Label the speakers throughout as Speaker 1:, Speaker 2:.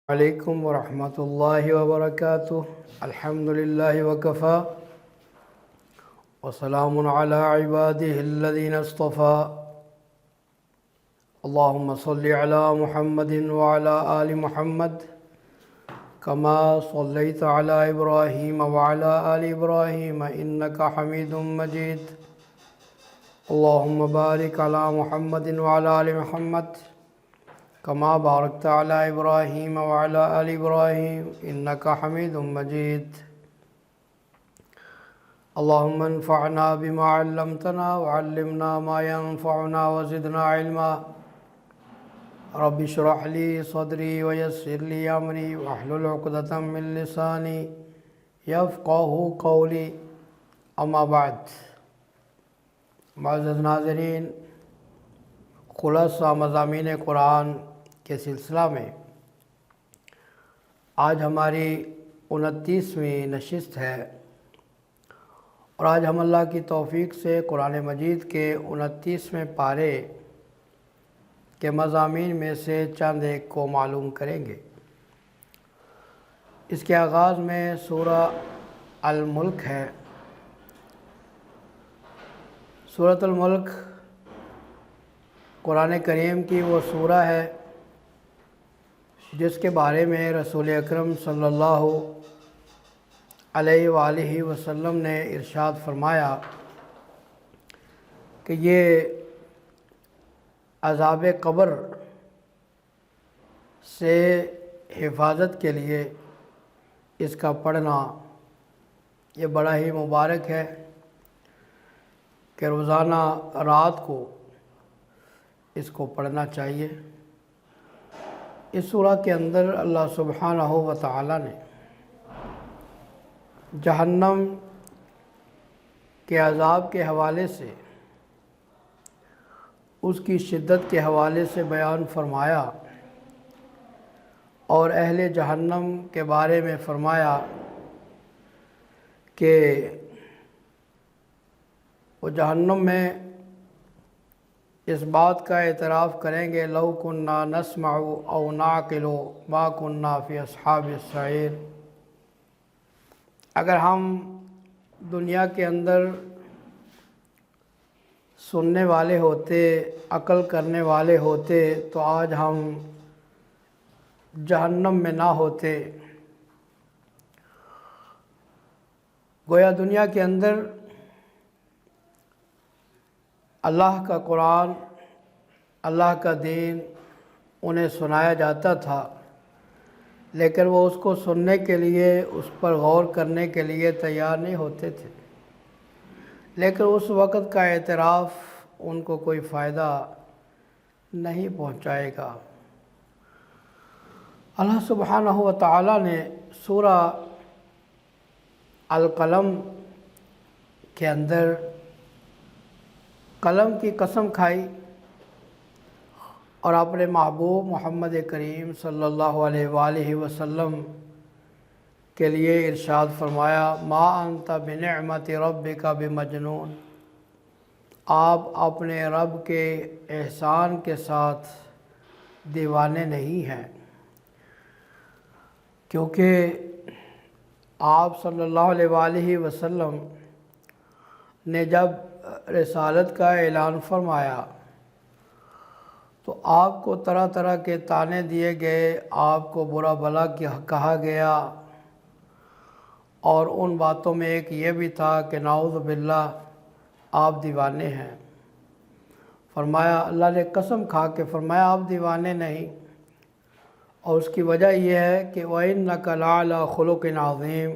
Speaker 1: علیکم ورحمۃ اللہ وبرکاتہ۔ الحمد للہ وکفا وسلام علی عبادہ الذین اصطفیٰ۔ اللہم صلی علی محمد وعلی آل محمد کما صلیت علی ابراہیم وعلی آل ابراہیم انک حمید مجید۔ اللہم بارک علی محمد وعلی آل محمد کما بارکت علی ابراہیم وعلی آل ابراہیم انک حمید مجید۔ اللہم انفعنا بما علمتنا وعلمنا ما ينفعنا وزدنا علما۔ رب اشرح لی صدری ویسر لی امری واحلل عقدۃ من لسانی یفقہوا قولی، اما بعد۔ معزز ناظرین، خلاصہ مضامین قرآن کے سلسلہ میں آج ہماری 29ویں نشست ہے، اور آج ہم اللہ کی توفیق سے قرآن مجید کے 29ویں پارے کے مضامین میں سے چند ایک کو معلوم کریں گے۔ اس کے آغاز میں سورہ الملک ہے۔ سورۃ الملک قرآن کریم کی وہ سورہ ہے جس کے بارے میں رسول اکرم صلی اللہ علیہ وآلہ وسلم نے ارشاد فرمایا کہ یہ عذاب قبر سے حفاظت کے لیے اس کا پڑھنا یہ بڑا ہی مبارک ہے کہ روزانہ رات کو اس کو پڑھنا چاہیے۔ اس سورہ کے اندر اللہ سبحانہ و تعالی نے جہنم کے عذاب کے حوالے سے، اس کی شدت کے حوالے سے بیان فرمایا، اور اہل جہنم کے بارے میں فرمایا کہ وہ جہنم میں اس بات کا اعتراف کریں گے لو کننا نسمع او نعقل ما کننا فی اصحاب السعیر۔ اگر ہم دنیا کے اندر سننے والے ہوتے، عقل کرنے والے ہوتے، تو آج ہم جہنم میں نہ ہوتے۔ گویا دنیا کے اندر اللہ کا قرآن، اللہ کا دین انہیں سنایا جاتا تھا، لیکن وہ اس کو سننے کے لیے، اس پر غور کرنے کے لیے تیار نہیں ہوتے تھے۔ لیکن اس وقت کا اعتراف ان کو کوئی فائدہ نہیں پہنچائے گا۔ اللہ سبحانہ و تعالی نے سورہ القلم کے اندر قلم کی قسم کھائی، اور اپنے محبوب محمد کریم صلی اللہ علیہ وآلہ وسلم کے لیے ارشاد فرمایا ما انت بنعمت ربک بمجنون۔ آپ اپنے رب کے احسان کے ساتھ دیوانے نہیں ہیں، کیونکہ آپ صلی اللہ علیہ وآلہ وسلم نے جب رسالت کا اعلان فرمایا تو آپ کو طرح طرح کے طعنے دیے گئے، آپ کو برا بھلا کہا گیا، اور ان باتوں میں ایک یہ بھی تھا کہ نعوذ باللہ آپ دیوانے ہیں۔ فرمایا، اللہ نے قسم کھا کے فرمایا آپ دیوانے نہیں، اور اس کی وجہ یہ ہے کہ وَإِنَّكَ لَعَلَىٰ خُلُقٍ عَظِيمٍ،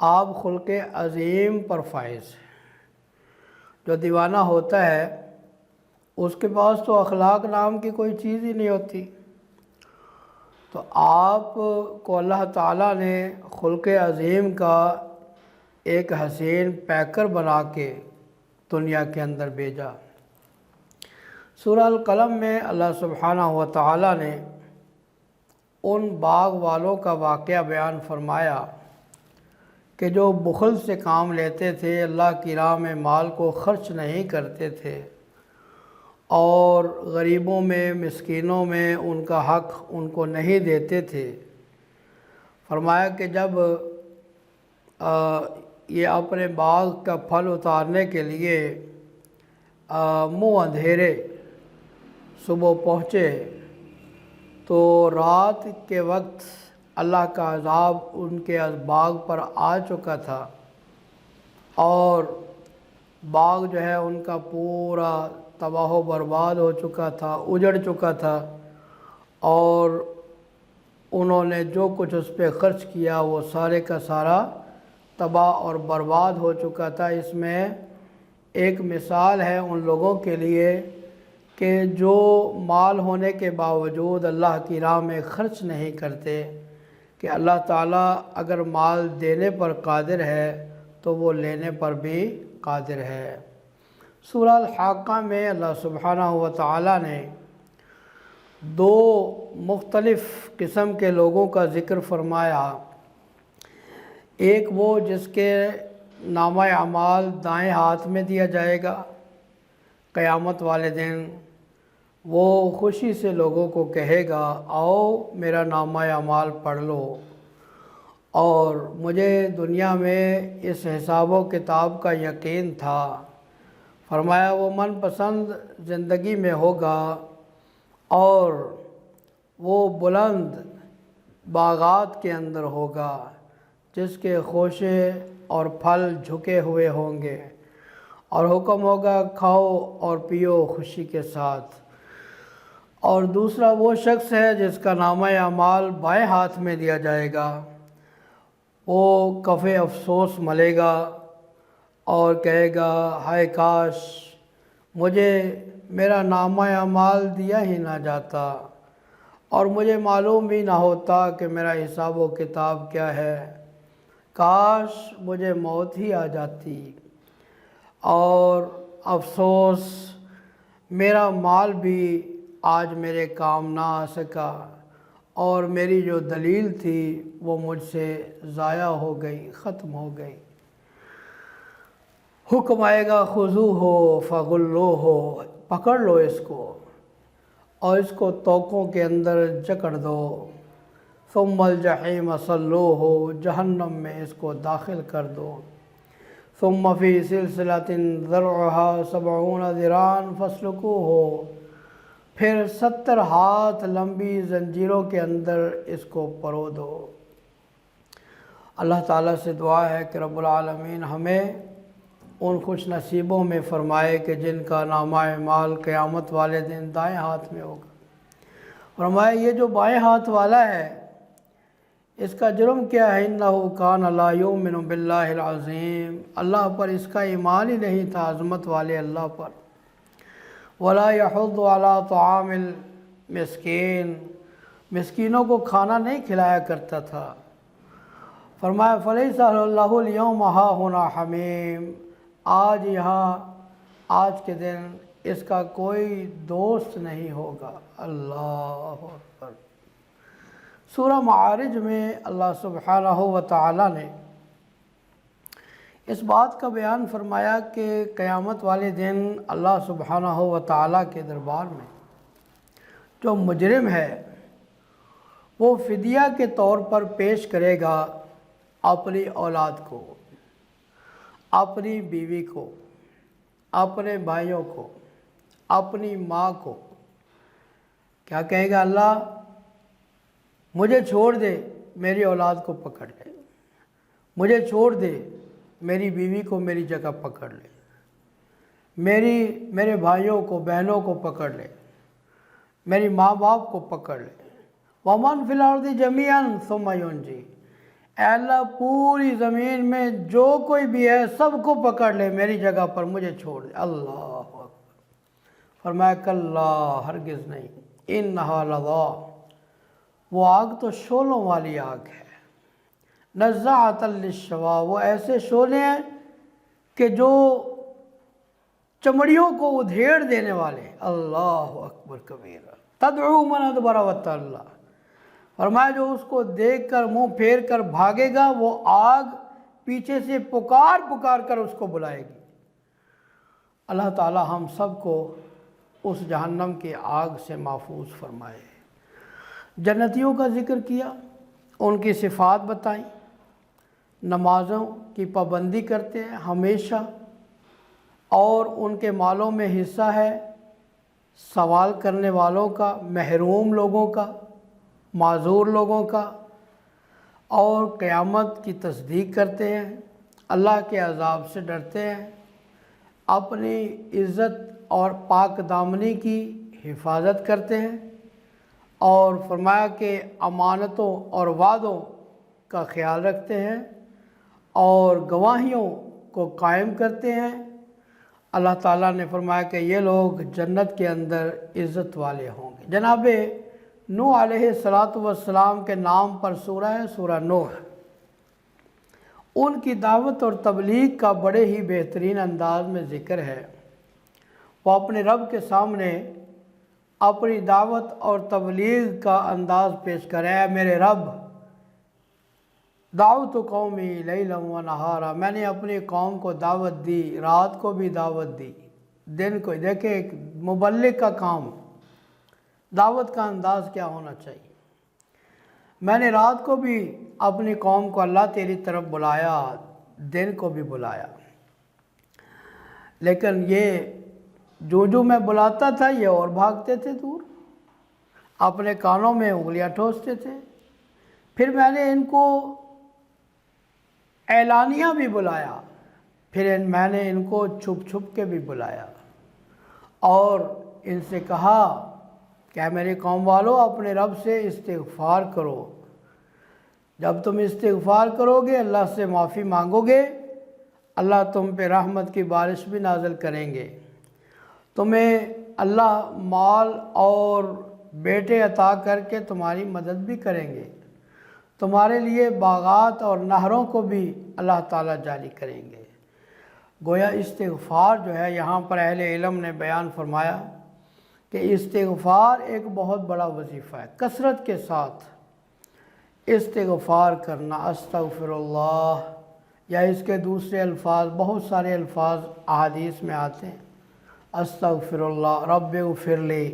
Speaker 1: آپ خلق عظیم پر فائز ہیں۔ جو دیوانہ ہوتا ہے اس کے پاس تو اخلاق نام کی کوئی چیز ہی نہیں ہوتی، تو آپ کو اللہ تعالیٰ نے خلق عظیم کا ایک حسین پیکر بنا کے دنیا کے اندر بھیجا۔ سورہ القلم میں اللہ سبحانہ و تعالیٰ نے ان باغ والوں کا واقعہ بیان فرمایا کہ جو بخل سے کام لیتے تھے، اللہ کی راہ میں مال کو خرچ نہیں کرتے تھے، اور غریبوں میں مسکینوں میں ان کا حق ان کو نہیں دیتے تھے۔ فرمایا کہ جب یہ اپنے باغ کا پھل اتارنے کے لیے منہ اندھیرے صبح پہنچے تو رات کے وقت اللہ کا عذاب ان کے باغ پر آ چکا تھا، اور باغ جو ہے ان کا پورا تباہ و برباد ہو چکا تھا، اجڑ چکا تھا، اور انہوں نے جو کچھ اس پہ خرچ کیا وہ سارے کا سارا تباہ اور برباد ہو چکا تھا۔ اس میں ایک مثال ہے ان لوگوں کے لیے کہ جو مال ہونے کے باوجود اللہ کی راہ میں خرچ نہیں کرتے، کہ اللہ تعالیٰ اگر مال دینے پر قادر ہے تو وہ لینے پر بھی قادر ہے۔ سورہ الحاقہ میں اللہ سبحانہ و تعالیٰ نے دو مختلف قسم کے لوگوں کا ذکر فرمایا۔ ایک وہ جس کے نامہ اعمال دائیں ہاتھ میں دیا جائے گا قیامت والے دن، وہ خوشی سے لوگوں کو کہے گا آؤ میرا نامہ اعمال پڑھ لو، اور مجھے دنیا میں اس حساب و کتاب کا یقین تھا۔ فرمایا وہ من پسند زندگی میں ہوگا، اور وہ بلند باغات کے اندر ہوگا جس کے خوشے اور پھل جھکے ہوئے ہوں گے، اور حکم ہوگا کھاؤ اور پیو خوشی کے ساتھ۔ اور دوسرا وہ شخص ہے جس کا نامہ اعمال بائیں ہاتھ میں دیا جائے گا، وہ کف افسوس ملے گا اور کہے گا ہائے کاش مجھے میرا نامہ اعمال دیا ہی نہ جاتا، اور مجھے معلوم بھی نہ ہوتا کہ میرا حساب و کتاب کیا ہے، کاش مجھے موت ہی آ جاتی، اور افسوس میرا مال بھی آج میرے کام نہ آ سکا، اور میری جو دلیل تھی وہ مجھ سے ضائع ہو گئی، ختم ہو گئی۔ حکم آئے گا خذوہ فغلوہ، پکڑ لو اس کو اور اس کو توقوں کے اندر جکڑ دو، ثم الجحیم صلوہ، جہنم میں اس کو داخل کر دو، ثم فی سلسلۃ ذرعہا 70 ذراعا فاسلکوہ، پھر 70 ہاتھ لمبی زنجیروں کے اندر اس کو پرو دو۔ اللہ تعالیٰ سے دعا ہے کہ رب العالمین ہمیں ان خوش نصیبوں میں فرمائے کہ جن کا نامہ اعمال قیامت والے دن دائیں ہاتھ میں ہوگا۔ فرمائے یہ جو بائیں ہاتھ والا ہے اس کا جرم کیا ہے، اِنَّهُ كَانَ لَا يُؤْمِنُ بِاللَّهِ الْعَظِيمِ، اللہ پر اس کا ایمان ہی نہیں تھا، عظمت والے اللہ پر۔ وَلَا يَحُضُّ عَلَىٰ طَعَامِ الْمِسْكِينِ، مسکینوں کو کھانا نہیں کھلایا کرتا تھا۔ فرمایا فَلَيْسَ لَهُ الْيَوْمَ هَاهُنَا حَمِيمٌ، آج یہاں آج کے دن اس کا کوئی دوست نہیں ہوگا۔ اللہ اکبر۔ سورہ معارج میں اللہ سبحانہ و تعالیٰ نے اس بات کا بیان فرمایا کہ قیامت والے دن اللہ سبحانہ و تعالیٰ کے دربار میں جو مجرم ہے وہ فدیہ کے طور پر پیش کرے گا اپنی اولاد کو، اپنی بیوی کو، اپنے بھائیوں کو، اپنی ماں کو۔ کیا کہے گا اللہ؟ مجھے چھوڑ دے، میری اولاد کو پکڑ لے، مجھے چھوڑ دے، میری بیوی کو میری جگہ پکڑ لے، میرے بھائیوں کو بہنوں کو پکڑ لے، میری ماں باپ کو پکڑ لے۔ وَمَنْ فِي الْأَرْضِ جَمِيعًا ثُمَّ يُنْجِي، اے اللہ پوری زمین میں جو کوئی بھی ہے سب کو پکڑ لے، میری جگہ پر مجھے چھوڑ دے۔ اللہ اکبر۔ فرمایا کلا، ہرگز نہیں، اِنَّهَا لَظَىٰ، وہ آگ تو شعلوں والی آگ ہے، نَزَّاعَةً لِلشَّوَىٰ، وہ ایسے شعلے ہیں کہ جو چمڑیوں کو ادھیڑ دینے والے۔ اللہ اکبر کبیرہ۔ تدعو من ادبر وتولی، فرمایا جو اس کو دیکھ کر منہ پھیر کر بھاگے گا وہ آگ پیچھے سے پکار پکار کر اس کو بلائے گی۔ اللہ تعالی ہم سب کو اس جہنم کی آگ سے محفوظ فرمائے۔ جنتیوں کا ذکر کیا، ان کی صفات بتائیں، نمازوں کی پابندی کرتے ہیں ہمیشہ، اور ان کے مالوں میں حصہ ہے سوال کرنے والوں کا، محروم لوگوں کا، معذور لوگوں کا، اور قیامت کی تصدیق کرتے ہیں، اللہ کے عذاب سے ڈرتے ہیں، اپنی عزت اور پاک دامنی کی حفاظت کرتے ہیں، اور فرمایا کہ امانتوں اور وعدوں کا خیال رکھتے ہیں اور گواہیوں کو قائم کرتے ہیں۔ اللہ تعالیٰ نے فرمایا کہ یہ لوگ جنت کے اندر عزت والے ہوں گے۔ جناب نوح علیہ السلام کے نام پر سورہ ہے، سورہ نوح۔ ان کی دعوت اور تبلیغ کا بڑے ہی بہترین انداز میں ذکر ہے۔ وہ اپنے رب کے سامنے اپنی دعوت اور تبلیغ کا انداز پیش کرے، اے میرے رب، دعوت قومی لیلا و نہارا، میں نے اپنی قوم کو دعوت دی، رات کو بھی دعوت دی، دن کو۔ دیکھیں ایک مبلغ کا کام، دعوت کا انداز کیا ہونا چاہیے۔ میں نے رات کو بھی اپنی قوم کو اللہ تیری طرف بلایا، دن کو بھی بلایا، لیکن یہ جو میں بلاتا تھا یہ اور بھاگتے تھے دور، اپنے کانوں میں انگلیاں ٹھوستے تھے۔ پھر میں نے ان کو اعلانیہ بھی بلایا، پھر میں نے ان کو چھپ چھپ کے بھی بلایا، اور ان سے کہا کہ اے میرے قوم والو، اپنے رب سے استغفار کرو۔ جب تم استغفار کرو گے، اللہ سے معافی مانگو گے، اللہ تم پہ رحمت کی بارش بھی نازل کریں گے، تمہیں اللہ مال اور بیٹے عطا کر کے تمہاری مدد بھی کریں گے، تمہارے لیے باغات اور نہروں کو بھی اللہ تعالیٰ جاری کریں گے۔ گویا استغفار جو ہے، یہاں پر اہل علم نے بیان فرمایا کہ استغفار ایک بہت بڑا وظیفہ ہے۔ کثرت کے ساتھ استغفار کرنا، استغفر اللہ، یا اس کے دوسرے الفاظ، بہت سارے الفاظ احادیث میں آتے ہیں، استغفر اللہ، رب اغفر لی،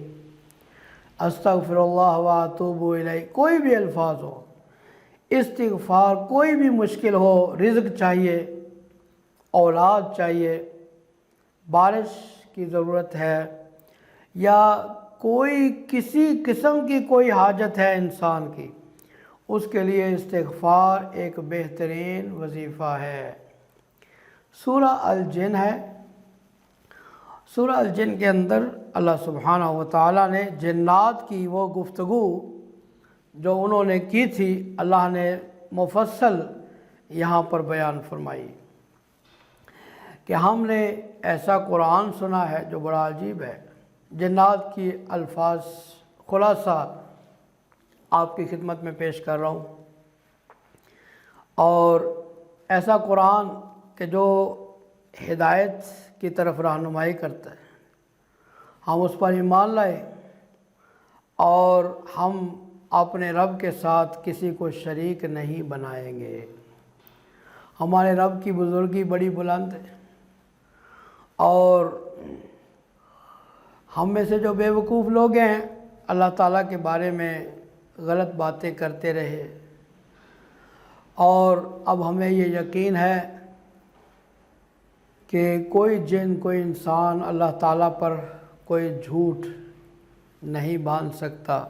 Speaker 1: استغفر اللہ واتوب الیہ، کوئی بھی الفاظ ہو، استغفار، کوئی بھی مشکل ہو، رزق چاہیے، اولاد چاہیے، بارش کی ضرورت ہے، یا کوئی کسی قسم کی کوئی حاجت ہے انسان کی، اس کے لیے استغفار ایک بہترین وظیفہ ہے۔ سورہ الجن ہے۔ سورہ الجن کے اندر اللہ سبحانہ و تعالیٰ نے جنات کی وہ گفتگو جو انہوں نے کی تھی، اللہ نے مفصل یہاں پر بیان فرمائی کہ ہم نے ایسا قرآن سنا ہے جو بڑا عجیب ہے۔ جنات کی الفاظ خلاصہ آپ کی خدمت میں پیش کر رہا ہوں، اور ایسا قرآن کہ جو ہدایت کی طرف رہنمائی کرتا ہے، ہم اس پر ایمان لائے، اور ہم اپنے رب کے ساتھ کسی کو شریک نہیں بنائیں گے۔ ہمارے رب کی بزرگی بڑی بلند ہے، اور ہم میں سے جو بے وقوف لوگ ہیں، اللہ تعالیٰ کے بارے میں غلط باتیں کرتے رہے، اور اب ہمیں یہ یقین ہے کہ کوئی جن، کوئی انسان اللہ تعالیٰ پر کوئی جھوٹ نہیں باندھ سکتا،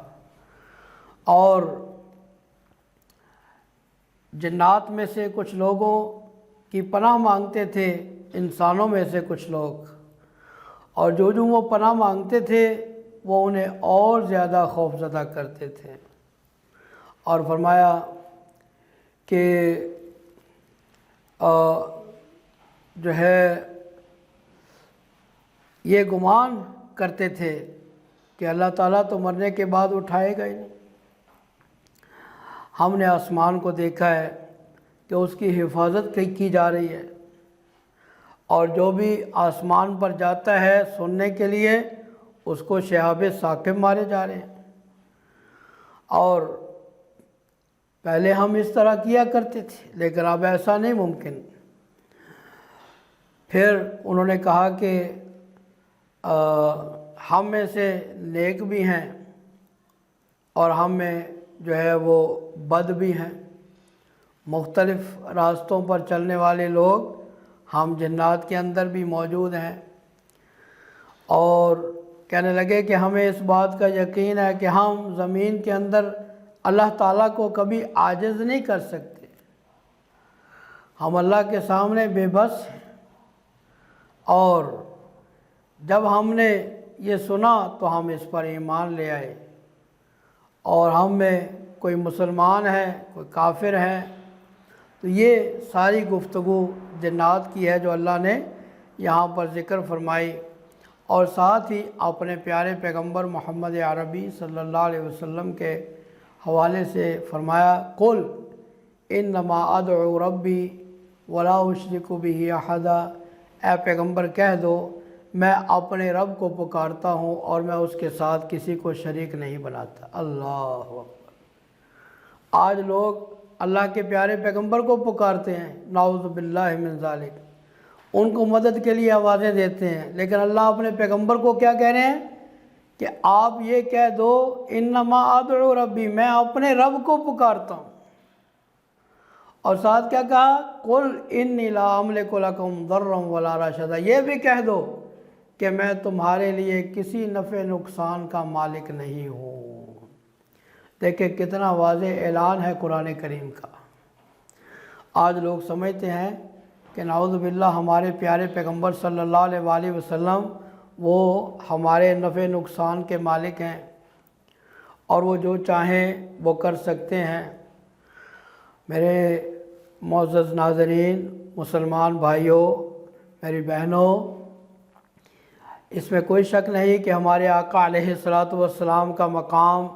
Speaker 1: اور جنات میں سے کچھ لوگوں کی پناہ مانگتے تھے انسانوں میں سے کچھ لوگ، اور جو وہ پناہ مانگتے تھے وہ انہیں اور زیادہ خوفزدہ کرتے تھے، اور فرمایا کہ جو ہے یہ گمان کرتے تھے کہ اللہ تعالیٰ تو مرنے کے بعد اٹھائے گا ہی نہیں۔ ہم نے آسمان کو دیکھا ہے کہ اس کی حفاظت کی جا رہی ہے، اور جو بھی آسمان پر جاتا ہے سننے کے لیے، اس کو شہاب ثاقب مارے جا رہے ہیں۔ اور پہلے ہم اس طرح کیا کرتے تھے، لیکن اب ایسا نہیں ممکن۔ پھر انہوں نے کہا کہ ہم میں سے نیک بھی ہیں اور ہم میں جو ہے وہ بد بھی ہیں، مختلف راستوں پر چلنے والے لوگ ہم جنات کے اندر بھی موجود ہیں۔ اور کہنے لگے کہ ہمیں اس بات کا یقین ہے کہ ہم زمین کے اندر اللہ تعالیٰ کو کبھی عاجز نہیں کر سکتے، ہم اللہ کے سامنے بے بس ہیں۔ اور جب ہم نے یہ سنا تو ہم اس پر ایمان لے آئے، اور ہم میں کوئی مسلمان ہے کوئی کافر ہے۔ تو یہ ساری گفتگو جنات کی ہے جو اللہ نے یہاں پر ذکر فرمائی، اور ساتھ ہی اپنے پیارے پیغمبر محمد عربی صلی اللہ علیہ وسلم کے حوالے سے فرمایا، قل انما ادعو ربی ولا اشرک بہ احدا، اے پیغمبر کہہ دو میں اپنے رب کو پکارتا ہوں اور میں اس کے ساتھ کسی کو شریک نہیں بناتا۔ اللہ اکبر! آج لوگ اللہ کے پیارے پیغمبر کو پکارتے ہیں، نعوذ باللہ من ذالک، ان کو مدد کے لیے آوازیں دیتے ہیں، لیکن اللہ اپنے پیغمبر کو کیا کہہ رہے ہیں کہ آپ یہ کہہ دو انما ادعو ربی، میں اپنے رب کو پکارتا ہوں۔ اور ساتھ کیا کہا، قل انی لا املک لکم ضرا ولا رشدا، یہ بھی کہہ دو کہ میں تمہارے لیے کسی نفع نقصان کا مالک نہیں ہوں۔ دیکھیں کتنا واضح اعلان ہے قرآن کریم کا۔ آج لوگ سمجھتے ہیں کہ نعوذ باللہ ہمارے پیارے پیغمبر صلی اللہ علیہ وآلہ وسلم وہ ہمارے نفع نقصان کے مالک ہیں اور وہ جو چاہیں وہ کر سکتے ہیں۔ میرے معزز ناظرین، مسلمان بھائیوں، میری بہنوں، اس میں کوئی شک نہیں کہ ہمارے آقا علیہ الصلوۃ والسلام کا مقام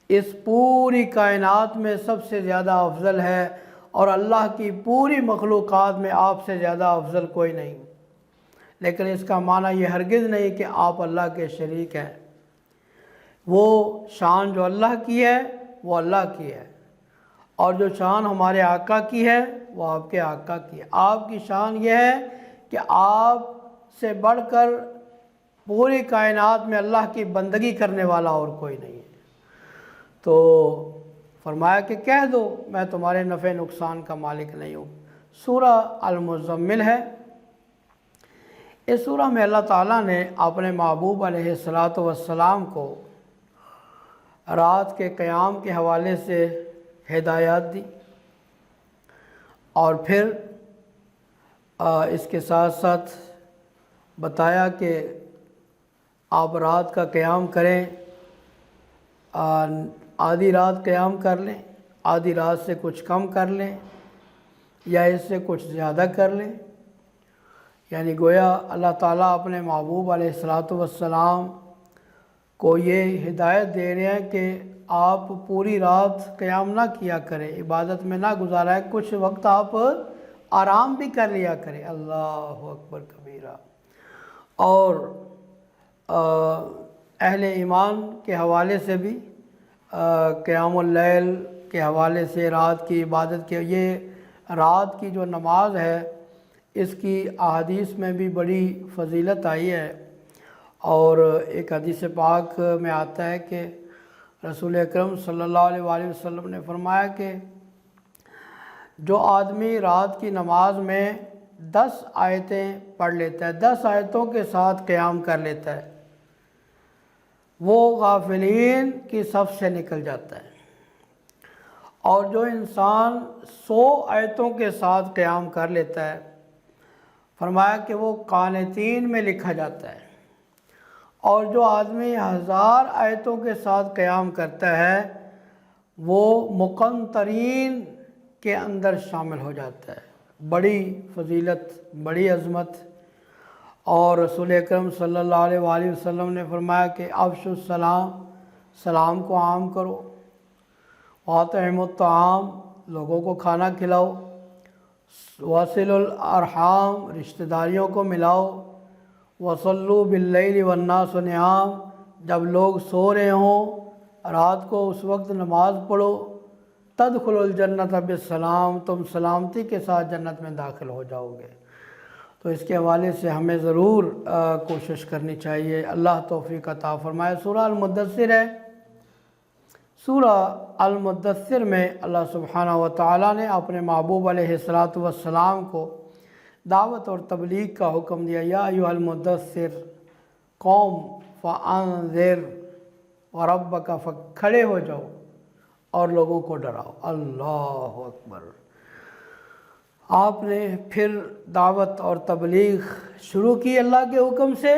Speaker 1: اس پوری کائنات میں سب سے زیادہ افضل ہے، اور اللہ کی پوری مخلوقات میں آپ سے زیادہ افضل کوئی نہیں۔ لیکن اس کا معنی یہ ہرگز نہیں کہ آپ اللہ کے شریک ہیں۔ وہ شان جو اللہ کی ہے وہ اللہ کی ہے، اور جو شان ہمارے آقا کی ہے وہ آپ کے آقا کی ہے۔ آپ کی شان یہ ہے کہ آپ سے بڑھ کر پوری کائنات میں اللہ کی بندگی کرنے والا اور کوئی نہیں ہے۔ تو فرمایا کہ کہہ دو میں تمہارے نفع نقصان کا مالک نہیں ہوں۔ سورہ المزمل ہے۔ اس سورہ میں اللہ تعالیٰ نے اپنے محبوب علیہ الصلوۃ والسلام کو رات کے قیام کے حوالے سے ہدایات دی، اور پھر اس کے ساتھ ساتھ بتایا کہ آپ رات کا قیام کریں، آدھی رات قیام کر لیں، آدھی رات سے کچھ کم کر لیں، یا اس سے کچھ زیادہ کر لیں۔ یعنی گویا اللہ تعالیٰ اپنے محبوب علیہ الصلوۃ والسلام کو یہ ہدایت دے رہے ہیں کہ آپ پوری رات قیام نہ کیا کریں، عبادت میں نہ گزارائیں، کچھ وقت آپ آرام بھی کر لیا کریں۔ اللہ اکبر کبیرہ۔ اور اہل ایمان کے حوالے سے بھی قیام اللیل کے حوالے سے رات کی عبادت کے، یہ رات کی جو نماز ہے اس کی احادیث میں بھی بڑی فضیلت آئی ہے، اور ایک حدیث پاک میں آتا ہے کہ رسول اکرم صلی اللہ علیہ وآلہ وسلم نے فرمایا کہ جو آدمی رات کی نماز میں 10 آیتیں پڑھ لیتا ہے، 10 آیتوں کے ساتھ قیام کر لیتا ہے، وہ غافلین کی صف سے نکل جاتا ہے۔ اور جو انسان 100 آیتوں کے ساتھ قیام کر لیتا ہے، فرمایا کہ وہ قانتین میں لکھا جاتا ہے۔ اور جو آدمی 1000 آیتوں کے ساتھ قیام کرتا ہے وہ مقنطرین کے اندر شامل ہو جاتا ہے۔ بڑی فضیلت، بڑی عظمت۔ اور رسول اکرم صلی اللہ علیہ وآلہ وسلم نے فرمایا کہ افشوا السلام، سلام کو عام کرو، واطعموا الطعام، لوگوں کو کھانا کھلاؤ، واصلوا الارحام، رشتہ داریوں کو ملاؤ، وصلوا باللیل والناس نیام، جب لوگ سو رہے ہوں رات کو اس وقت نماز پڑھو، تدخلوا الجنت بالسلام، تم سلامتی کے ساتھ جنت میں داخل ہو جاؤ گے۔ تو اس کے حوالے سے ہمیں ضرور کوشش کرنی چاہیے۔ اللہ توفیق عطا فرمائے۔ سورہ المدثر ہے۔ سورہ المدثر میں اللہ سبحانہ و تعالیٰ نے اپنے محبوب علیہ السلام کو دعوت اور تبلیغ کا حکم دیا۔ یا ایھا المدثر قوم فانذر وربک، کھڑے ہو جاؤ اور لوگوں کو ڈراؤ۔ اللہ اکبر۔ آپ نے پھر دعوت اور تبلیغ شروع کی اللہ کے حکم سے،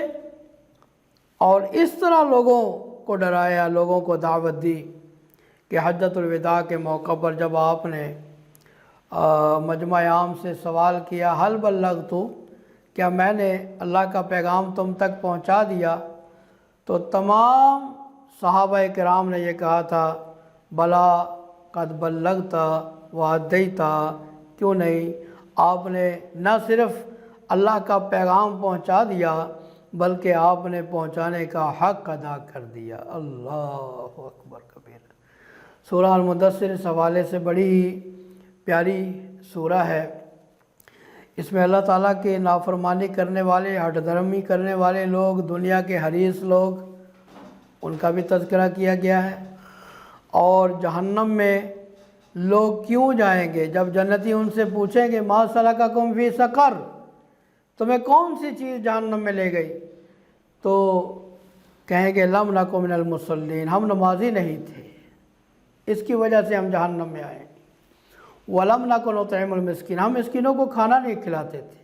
Speaker 1: اور اس طرح لوگوں کو ڈرایا، لوگوں کو دعوت دی کہ حجۃ الوداع کے موقع پر جب آپ نے مجمع عام سے سوال کیا حل بلغت، کیا میں نے اللہ کا پیغام تم تک پہنچا دیا، تو تمام صحابہ کرام نے یہ کہا تھا بلا قد بلغت وادیت، کیوں نہیں، آپ نے نہ صرف اللہ کا پیغام پہنچا دیا بلکہ آپ نے پہنچانے کا حق ادا کر دیا۔ اللہ اکبر کبیر۔ سورہ المدثر اس حوالے سے بڑی ہی پیاری سورہ ہے۔ اس میں اللہ تعالیٰ کے نافرمانی کرنے والے، ہٹ دھرمی کرنے والے لوگ، دنیا کے حریص لوگ، ان کا بھی تذکرہ کیا گیا ہے، اور جہنم میں لوگ کیوں جائیں گے۔ جب جنتی ان سے پوچھیں گے ما سلککم فی سقر، تمہیں کون سی چیز جہنم میں لے گئی، تو کہیں گے لم نک من المصلین، ہم نمازی نہیں تھے، اس کی وجہ سے ہم جہنم میں آئے۔ وَلَمْ نَكُ نُطْعِمُ الْمِسْكِينَ، ہم مسکینوں کو کھانا نہیں کھلاتے تھے۔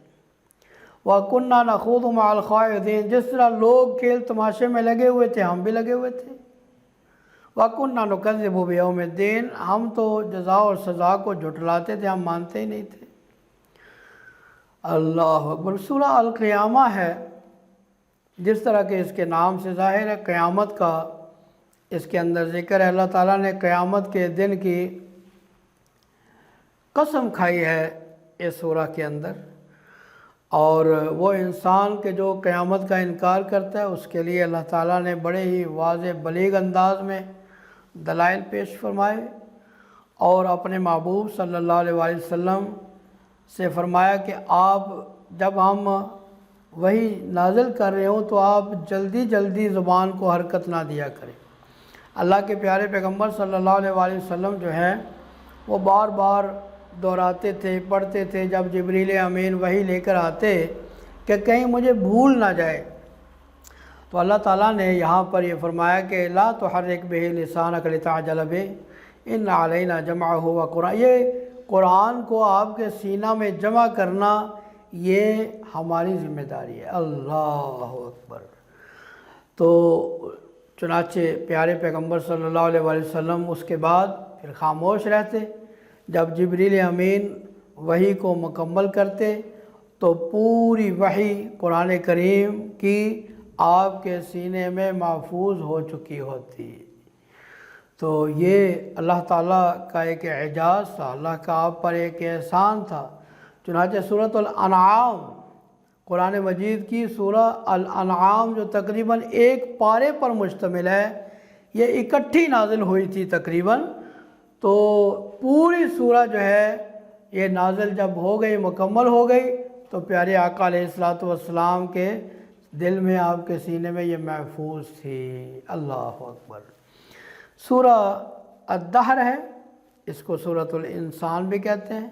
Speaker 1: وَكُنَّا نَخُوضُ مَعَ الْخَائِضِينَ، جس طرح لوگ کھیل تماشے میں لگے ہوئے تھے ہم بھی لگے ہوئے تھے۔ وَكُنَّا نُكَذِّبُ بِيَوْمِ الدِّينِ، ہم تو جزا اور سزا کو جھٹلاتے تھے، ہم مانتے ہی نہیں تھے۔ اللہ اکبر۔ سورہ القیامہ ہے، جس طرح کہ اس کے نام سے ظاہر ہے قیامت کا اس کے اندر ذکر ہے۔ اللہ تعالیٰ نے قیامت کے دن کی قسم کھائی ہے اس سورہ کے اندر، اور وہ انسان کے جو قیامت کا انکار کرتا ہے اس کے لیے اللہ تعالیٰ نے بڑے ہی واضح بلیغ انداز میں دلائل پیش فرمائے، اور اپنے محبوب صلی اللہ علیہ وآلہ وسلم سے فرمایا کہ آپ جب ہم وہی نازل کر رہے ہوں تو آپ جلدی جلدی زبان کو حرکت نہ دیا کریں۔ اللہ کے پیارے پیغمبر صلی اللہ علیہ وآلہ وسلم جو ہیں وہ بار بار دہراتے تھے، پڑھتے تھے جب جبریل امین وحی لے کر آتے کہ کہیں مجھے بھول نہ جائے، تو اللہ تعالیٰ نے یہاں پر یہ فرمایا کہ لا تحرک بہ لسانک لتعجل بہ ان علینا جمعہ وقرآن، یہ قرآن کو آپ کے سینہ میں جمع کرنا یہ ہماری ذمہ داری ہے۔ اللہ اکبر۔ تو چنانچہ پیارے پیغمبر صلی اللہ علیہ وآلہ وسلم اس کے بعد پھر خاموش رہتے، جب جبریل امین وحی کو مکمل کرتے تو پوری وحی قرآن کریم کی آپ کے سینے میں محفوظ ہو چکی ہوتی۔ تو یہ اللہ تعالیٰ کا ایک اعجاز تھا، اللہ کا آپ پر ایک احسان تھا۔ چنانچہ سورۃ الانعام، قرآن مجید کی سورہ الانعام جو تقریباً ایک پارے پر مشتمل ہے، یہ اکٹھی نازل ہوئی تھی تقریباً، تو پوری سورہ جو ہے یہ نازل جب ہو گئی، مکمل ہو گئی، تو پیارے آقا علیہ السلام کے دل میں، آپ کے سینے میں یہ محفوظ تھی۔ اللہ اکبر۔ سورہ الدہر ہے، اس کو سورۃ الانسان بھی کہتے ہیں۔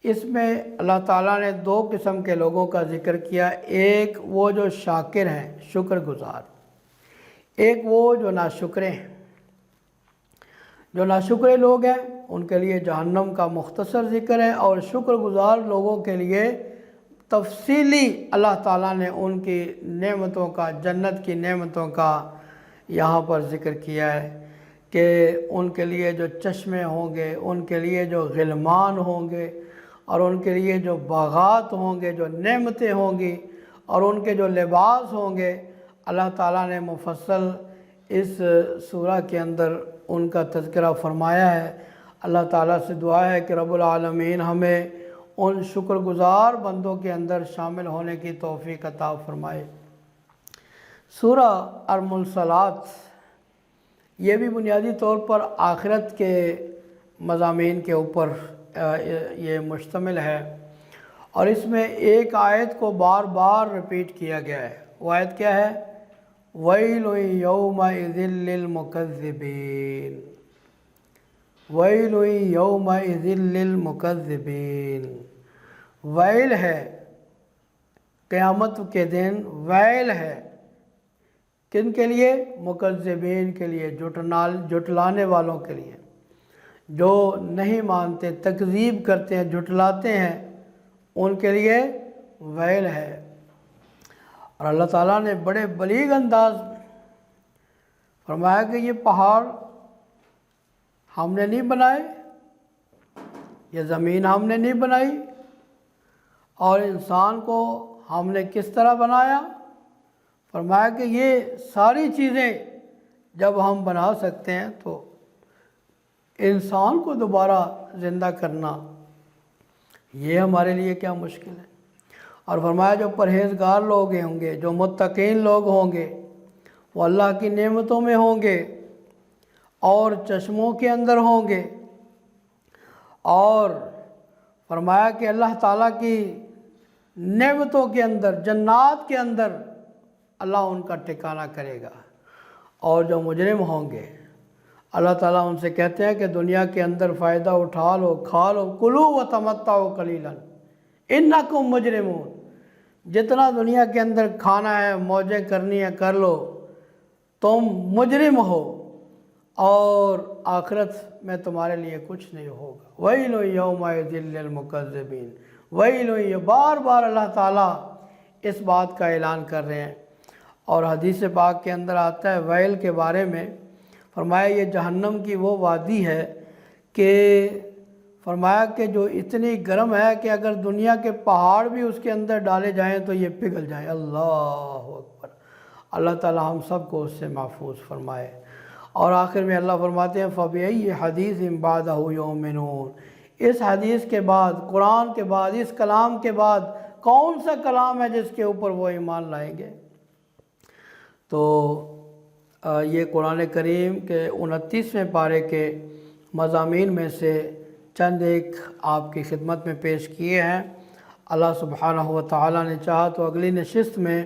Speaker 1: اس میں اللہ تعالیٰ نے دو قسم کے لوگوں کا ذکر کیا، ایک وہ جو شاکر ہیں، شکر گزار، ایک وہ جو ناشکرے ہیں۔ جو ناشکرے لوگ ہیں ان کے لیے جہنم کا مختصر ذکر ہے، اور شکر گزار لوگوں کے لیے تفصیلی اللہ تعالیٰ نے ان کی نعمتوں کا، جنت کی نعمتوں کا یہاں پر ذکر کیا ہے کہ ان کے لیے جو چشمے ہوں گے، ان کے لیے جو غلمان ہوں گے، اور ان کے لیے جو باغات ہوں گے، جو نعمتیں ہوں گی، اور ان کے جو لباس ہوں گے، اللہ تعالیٰ نے مفصل اس سورہ کے اندر ان کا تذکرہ فرمایا ہے۔ اللہ تعالیٰ سے دعا ہے کہ رب العالمین ہمیں ان شکر گزار بندوں کے اندر شامل ہونے کی توفیق عطا فرمائے۔ سورہ المرسلات، یہ بھی بنیادی طور پر آخرت کے مضامین کے اوپر یہ مشتمل ہے، اور اس میں ایک آیت کو بار بار رپیٹ کیا گیا ہے. وہ آیت کیا ہے؟ وَيْلٌ يَوْمَئِذٍ لِّلْمُكَذِّبِينَ. وَيْلٌ يَوْمَئِذٍ لِّلْمُكَذِّبِينَ. ویل ہے قیامت کے دن، ویل ہے کن کے لیے؟ مکذبین کے لیے، جھٹلانے والوں کے لیے، جو نہیں مانتے، تکذیب کرتے ہیں، جھٹلاتے ہیں، ان کے لیے ویل ہے. اور اللہ تعالیٰ نے بڑے بلیغ انداز فرمایا کہ یہ پہاڑ ہم نے نہیں بنائے، یہ زمین ہم نے نہیں بنائی، اور انسان کو ہم نے کس طرح بنایا؟ فرمایا کہ یہ ساری چیزیں جب ہم بنا سکتے ہیں تو انسان کو دوبارہ زندہ کرنا یہ ہمارے لیے کیا مشکل ہے. اور فرمایا جو پرہیزگار لوگ ہوں گے، جو متقین لوگ ہوں گے، وہ اللہ کی نعمتوں میں ہوں گے اور چشموں کے اندر ہوں گے. اور فرمایا کہ اللہ تعالیٰ کی نعمتوں کے اندر، جنات کے اندر اللہ ان کا ٹھکانہ کرے گا. اور جو مجرم ہوں گے، اللہ تعالیٰ ان سے کہتے ہیں کہ دنیا کے اندر فائدہ اٹھا لو، کھا لو، کلو و تمتعوا قلیلا انکم مجرمون. جتنا دنیا کے اندر کھانا ہے، موجیں کرنی ہے، کر لو، تم مجرم ہو، اور آخرت میں تمہارے لیے کچھ نہیں ہوگا. ویل یومئذ للمکذبین. ویل، یہ بار بار اللہ تعالیٰ اس بات کا اعلان کر رہے ہیں. اور حدیث پاک کے اندر آتا ہے ویل کے بارے میں، فرمایا یہ جہنم کی وہ وادی ہے کہ فرمایا کہ جو اتنی گرم ہے کہ اگر دنیا کے پہاڑ بھی اس کے اندر ڈالے جائیں تو یہ پگھل جائیں. اللہ اکبر. اللہ تعالیٰ ہم سب کو اس سے محفوظ فرمائے. اور آخر میں اللہ فرماتے ہیں فَبِأَيِّ حَدِيثٍ بَعْدَهُ يُؤْمِنُونَ. اس حدیث کے بعد، قرآن کے بعد، اس کلام کے بعد کون سا کلام ہے جس کے اوپر وہ ایمان لائیں گے؟ تو یہ قرآن کریم کے 29ویں پارے کے مضامین میں سے چند ایک آپ کی خدمت میں پیش کیے ہیں. اللہ سبحانہ و تعالیٰ نے چاہا تو اگلی نشست میں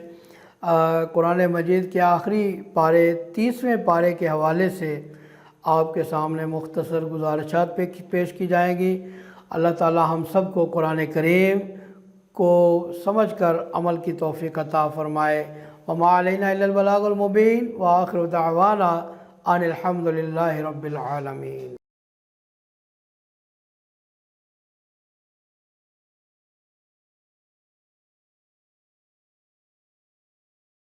Speaker 1: قرآن مجید کے آخری پارے 30ویں پارے کے حوالے سے آپ کے سامنے مختصر گزارشات پیش کی جائیں گی. اللہ تعالیٰ ہم سب کو قرآن کریم کو سمجھ کر عمل کی توفیق عطا فرمائے. وما علینا الا البلاغ المبین. وآخر دعوانا ان الحمد للہ رب العالمین.